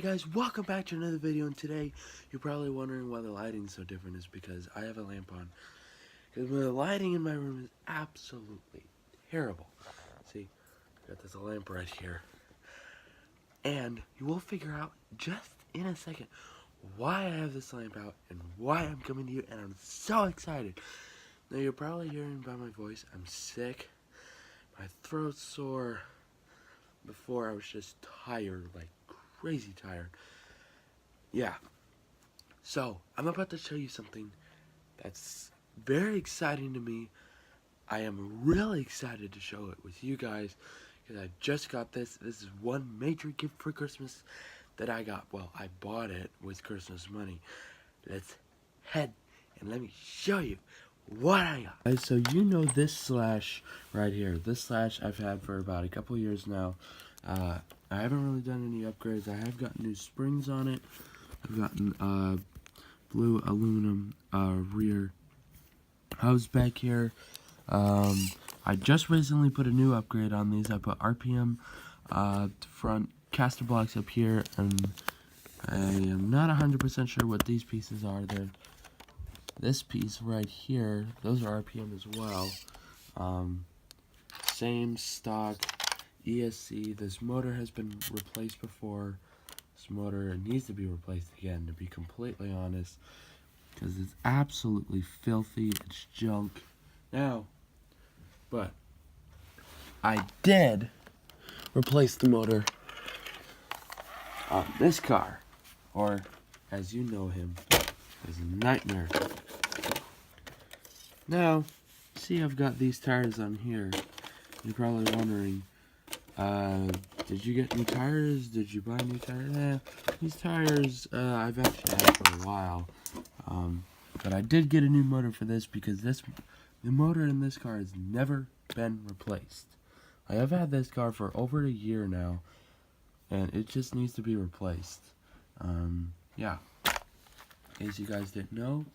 guys, welcome back to another video, and today you're probably wondering why the lighting's so different. Is because I have a lamp on. Because the lighting in my room is absolutely terrible. See, I got this lamp right here. And you will figure out just in a second why I have this lamp out and why I'm coming to you, and I'm so excited. Now you're probably hearing by my voice, I'm sick, my throat's sore. Before I was just tired, like crazy tired. Yeah. So, I'm about to show you something that's very exciting to me. I am really excited to show it with you guys because I just got this. This is one major gift for Christmas that I got. Well, I bought it with Christmas money. Let's head and let me show you what I got. So you know this slash right here. This slash I've had for about a couple years now. I haven't really done any upgrades. I have gotten new springs on it. I've gotten blue aluminum rear hubs back here. I just recently put a new upgrade on these. I put RPM front caster blocks up here, and I am not 100% sure what these pieces are. They're this piece right here. Those are RPM as well. Same stock ESC. This motor has been replaced before. This motor needs to be replaced again, to be completely honest, because it's absolutely filthy. It's junk. Now, but I did replace the motor on this car, or as you know him, as Nightmare. Now, see, I've got these tires on here. You're probably wondering, did you get new tires? Did you buy new tires? These tires, I've actually had for a while. But I did get a new motor for this because the motor in this car has never been replaced. I have had this car for over a year now, and it just needs to be replaced. Yeah. In case you guys didn't know,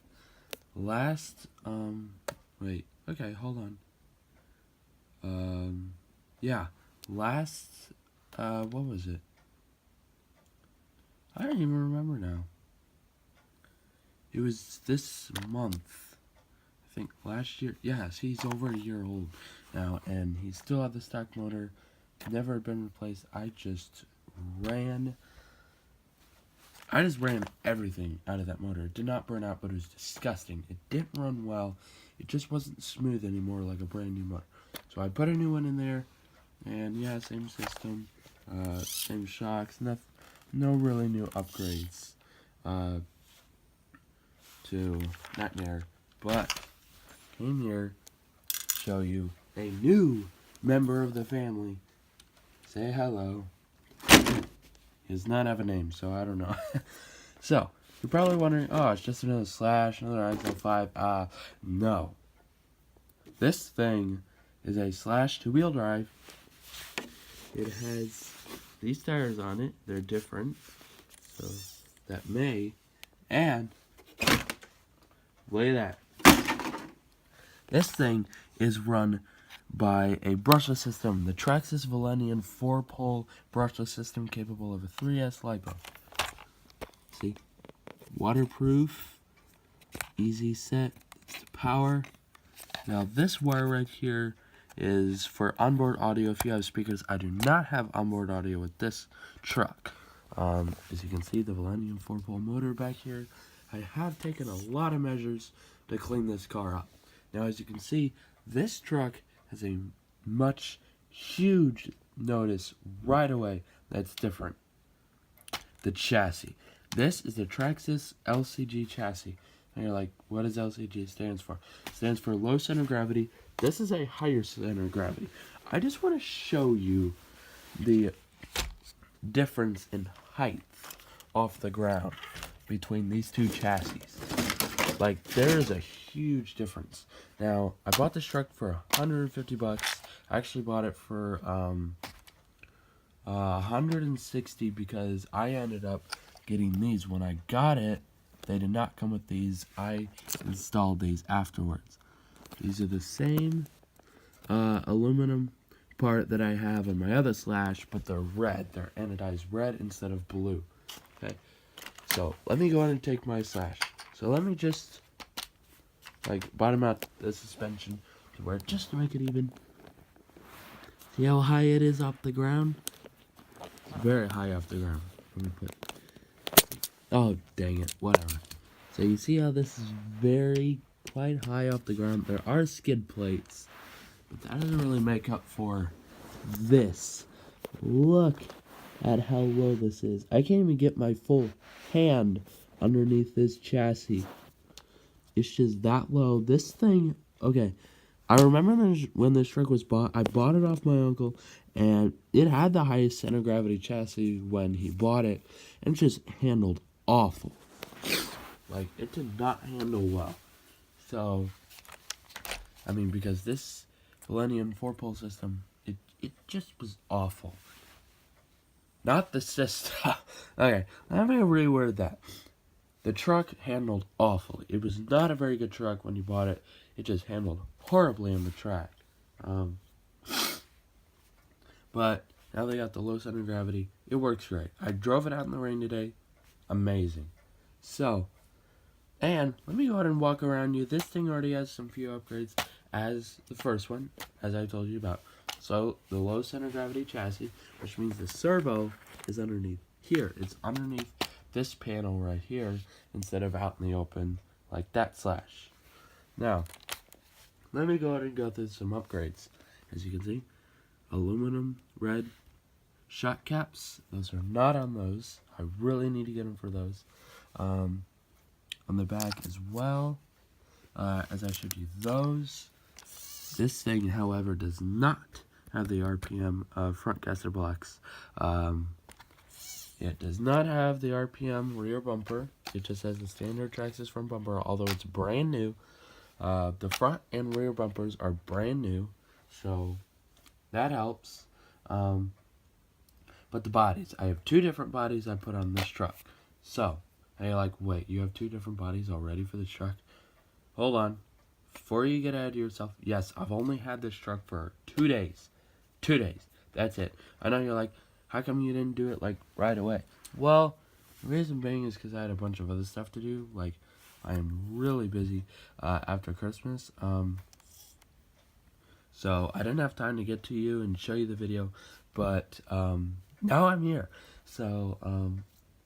wait, okay, hold on. Yeah, what was it? I don't even remember now. It was this month, I think last year. Yes, he's over a year old now, and he still had the stock motor, never been replaced. I just ran everything out of that motor. It did not burn out, but it was disgusting. It didn't run well. It just wasn't smooth anymore like a brand new motor. So I put a new one in there, and yeah, same system, same shocks, no really new upgrades to Nightmare, but came here to show you a new member of the family. Say hello. He does not have a name, so I don't know. So, you're probably wondering, oh, it's just another slash, another ISO 5. No. This thing is a slash two-wheel drive. It has these tires on it. They're different, so that may, and look at that. This thing is run by a brushless system, the Traxxas Valenian 4-pole brushless system capable of a 3S LiPo. See? Waterproof, easy set, it's the power. Now this wire right here is for onboard audio if you have speakers. I do not have onboard audio with this truck. As you can see, the Valenian 4-pole motor back here. I have taken a lot of measures to clean this car up. Now as you can see, this truck has a huge notice right away that's different. The chassis. This is the Traxxas LCG chassis. And you're like, what does LCG stands for? It stands for low center of gravity. This is a higher center of gravity. I just want to show you the difference in height off the ground between these two chassis. Like, there is a huge difference. Now, I bought this truck for $150. I actually bought it for $160 because I ended up getting these. When I got it, they did not come with these. I installed these afterwards. These are the same aluminum part that I have in my other slash, but they're red. They're anodized red instead of blue. Okay, so let me go ahead and take my slash. So let me just like bottom out the suspension to where, just to make it even. See how high it is off the ground? It's very high off the ground. Let me put. Oh dang it! Whatever. So you see how this is quite high off the ground. There are skid plates, but that doesn't really make up for this. Look at how low this is. I can't even get my full hand underneath this chassis. It's just that low. This thing, okay, I remember when this truck was bought, I bought it off my uncle, and it had the highest center gravity chassis when he bought it, and it just handled awful. Like, it did not handle well. So, I mean, because this Millennium 4-pole system, it just was awful. Not the system. Okay, let me reword that. The truck handled awfully. It was not a very good truck when you bought it. It just handled horribly on the track. But now they got the low center of gravity. It works great. I drove it out in the rain today. Amazing. So, and let me go ahead and walk around you. This thing already has some few upgrades as the first one, as I told you about. So, the low center of gravity chassis, which means the servo is underneath here. It's underneath this panel right here instead of out in the open like that slash. Now, let me go ahead and go through some upgrades. As you can see, aluminum red shot caps. Those are not on those. I really need to get them for those. On the back as well, as I showed you those. This thing, however, does not have the RPM front caster blocks. It does not have the RPM rear bumper. It just has the standard Traxxas front bumper, although it's brand new. The front and rear bumpers are brand new, so that helps. But the bodies, I have two different bodies I put on this truck. So, and you're like, wait, you have two different bodies already for this truck? Hold on. Before you get ahead of yourself, yes, I've only had this truck for 2 days. 2 days. That's it. I know you're like, how come you didn't do it, like, right away? Well, the reason being is because I had a bunch of other stuff to do. Like, I am really busy after Christmas. So, I didn't have time to get to you and show you the video. But, now I'm here. So,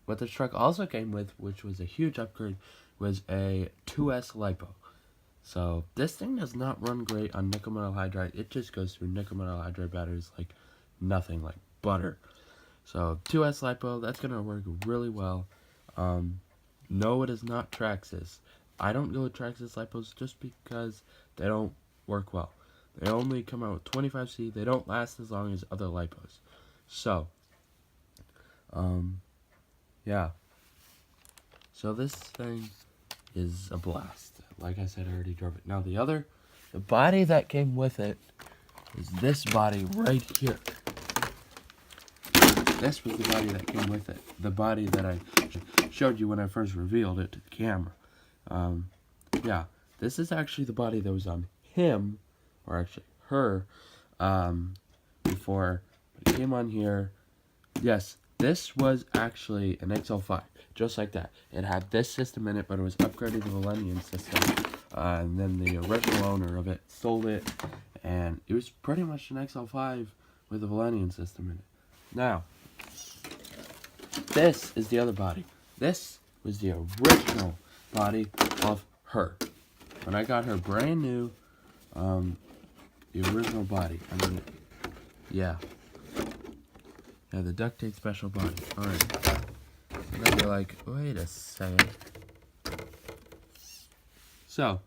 what this truck also came with, which was a huge upgrade, was a 2S LiPo. So, this thing does not run great on nickel metal hydride. It just goes through nickel metal hydride batteries like nothing, like butter. So, 2S LiPo, that's going to work really well. No, it is not Traxxas. I don't go with Traxxas LiPos just because they don't work well. They only come out with 25C. They don't last as long as other LiPos. So, yeah. So this thing is a blast. Like I said, I already drove it. Now the body that came with it is this body right here. This was the body that came with it. The body that I showed you when I first revealed it to the camera. Yeah, this is actually the body that was on him, or actually her, before it came on here. Yes, this was actually an XL5, just like that. It had this system in it, but it was upgraded to the Millennium system. And then the original owner of it sold it, and it was pretty much an XL5 with a Millennium system in it. Now, this is the other body. This was the original body of her. When I got her brand new, the original body. I mean, yeah. Yeah, the duct tape special body. Alright. So then you're like, wait a second. So,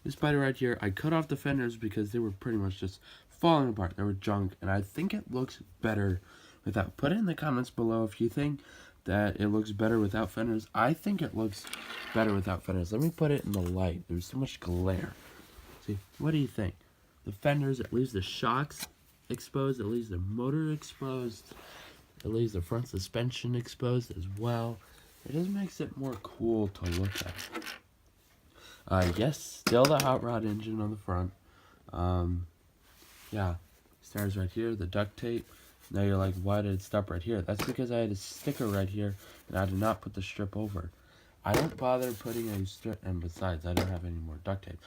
this body right here, I cut off the fenders because they were pretty much just falling apart. They were junk, and I think it looks better without. Put it in the comments below if you think that it looks better without fenders. I think it looks better without fenders. Let me put it in the light. There's so much glare. See, what do you think? The fenders, it leaves the shocks exposed, it leaves the motor exposed, it leaves the front suspension exposed as well. It just makes it more cool to look at. Yes, still the hot rod engine on the front. Yeah, stars right here, the duct tape. Now you're like, why did it stop right here? That's because I had a sticker right here, and I did not put the strip over. I don't bother putting a strip, and besides, I don't have any more duct tape.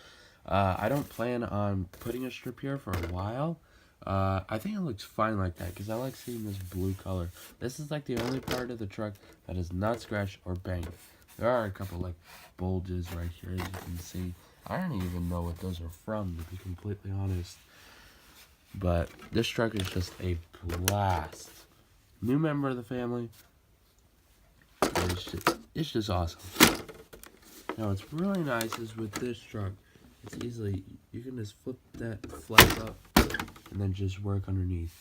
I don't plan on putting a strip here for a while. I think it looks fine like that, because I like seeing this blue color. This is like the only part of the truck that is not scratched or banged. There are a couple like bulges right here, as you can see. I don't even know what those are from, to be completely honest. But this truck is just a blast. New member of the family. It's just awesome. Now what's really nice is with this truck, it's easily, you can just flip that flap up and then just work underneath.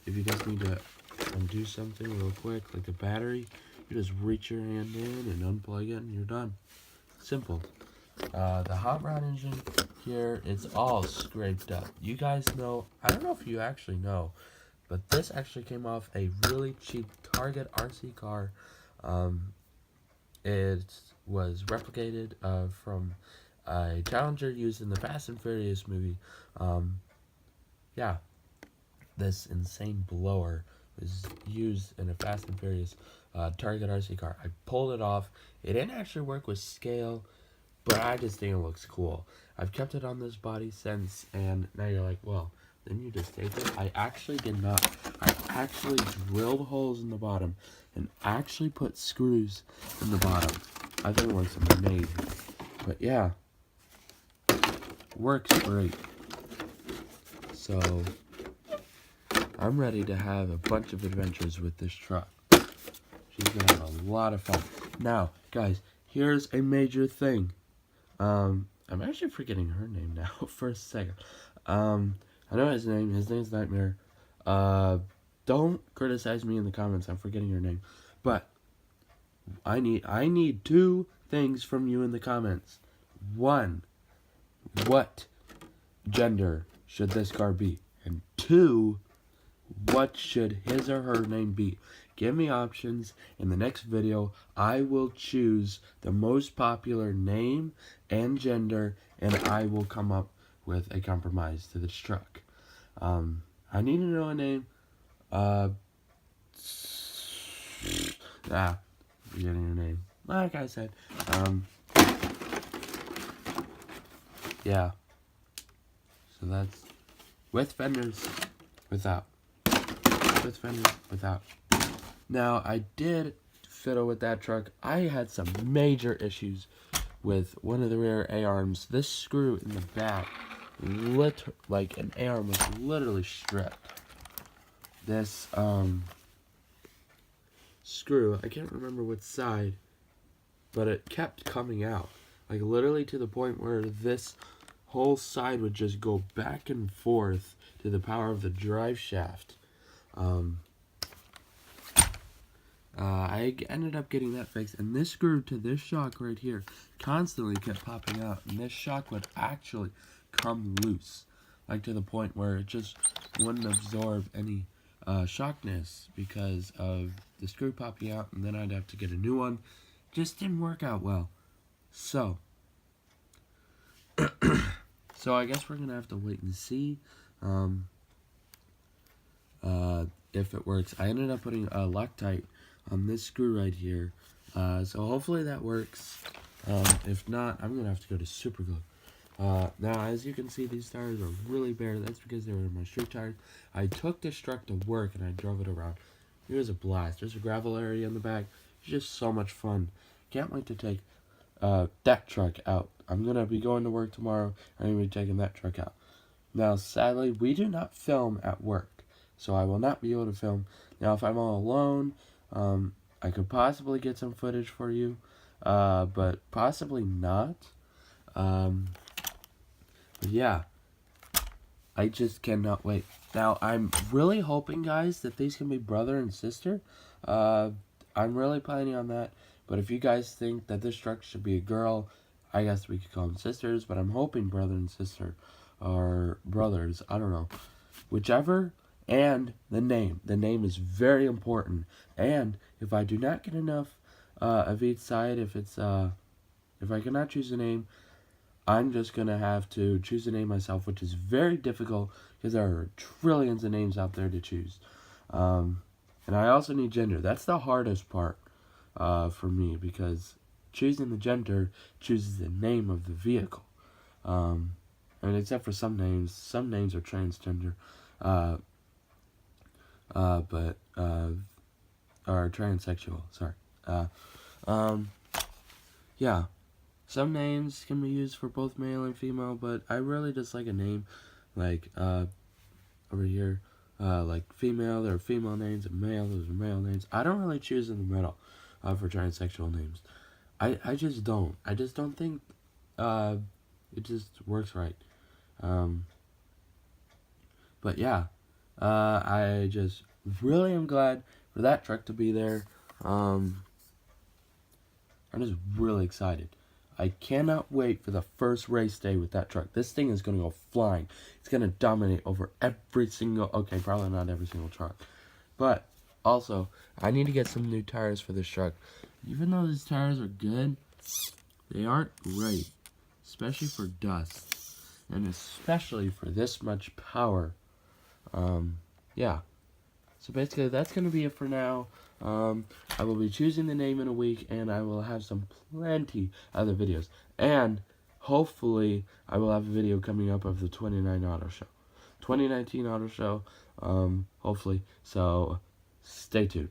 If you guys need to undo something real quick, like the battery, you just reach your hand in and unplug it and you're done. Simple. The hot rod engine here, it's all scraped up. You guys know, I don't know if you actually know, but this actually came off a really cheap Target RC car. It was replicated from a Challenger used in the Fast and Furious movie. Yeah, this insane blower was used in a Fast and Furious Target RC car. I pulled it off. It didn't actually work with scale, but I just think it looks cool. I've kept it on this body since, and now you're like, well, then you just take it. I actually did not. I actually drilled holes in the bottom and actually put screws in the bottom. I think it looks amazing. But yeah, works great. So I'm ready to have a bunch of adventures with this truck. She's gonna have a lot of fun. Now, guys, here's a major thing. I'm actually forgetting her name now for a second. I know his name. His name's Nightmare. Don't criticize me in the comments. I'm forgetting your name. But I need 2 things from you in the comments. 1, what gender should this car be? And 2, what should his or her name be? Give me options. In the next video, I will choose the most popular name and gender, and I will come up with a compromise to this truck. I need to know a name. Forgetting your name. Like I said, yeah. So that's with fenders, without. With fenders, without. Now, I did fiddle with that truck. I had some major issues with one of the rear A-arms. This screw in the back, like an A-arm was literally stripped. This, screw, I can't remember what side, but it kept coming out. Like, literally to the point where this whole side would just go back and forth to the power of the drive shaft. I ended up getting that fixed, and this screw to this shock right here constantly kept popping out, and this shock would actually come loose, like to the point where it just wouldn't absorb any shockness because of the screw popping out, and then I'd have to get a new one. Just didn't work out well. So I guess we're gonna have to wait and see if it works. I ended up putting Loctite on this screw right here, so hopefully that works. If not, I'm gonna have to go to super glue. Now, as you can see, these tires are really bare. That's because they were my street tires. I took this truck to work and I drove it around. It was a blast. There's a gravel area in the back. It's just so much fun. Can't wait to take that truck out. I'm gonna be going to work tomorrow. I'm gonna be taking that truck out. Now, sadly, we do not film at work, so I will not be able to film. Now, if I'm all alone, I could possibly get some footage for you, but possibly not. But yeah, I just cannot wait. Now, I'm really hoping, guys, that these can be brother and sister. I'm really planning on that. But if you guys think that this truck should be a girl, I guess we could call them sisters. But I'm hoping brother and sister are brothers. I don't know. Whichever. And the name. The name is very important. And if I do not get enough of each side, if I cannot choose a name, I'm just going to have to choose a name myself, which is very difficult because there are trillions of names out there to choose. And I also need gender. That's the hardest part for me, because choosing the gender chooses the name of the vehicle. Except for some names are transgender, but are transsexual. Sorry. Yeah. Some names can be used for both male and female, but I really just like a name like over here, like female. There are female names, and male. Those are male names. I don't really choose in the middle for transsexual names. I just don't. I just don't think it just works right. But yeah, I just really am glad for that truck to be there. I'm just really excited. I cannot wait for the first race day with that truck. This thing is going to go flying. It's going to dominate over every single, okay, probably not every single truck. But also, I need to get some new tires for this truck. Even though these tires are good, they aren't great, especially for dust, and especially for this much power. Yeah. So basically, that's going to be it for now. I will be choosing the name in a week, and I will have plenty other videos. And hopefully, I will have a video coming up of the 2019 auto show. Hopefully. So stay tuned.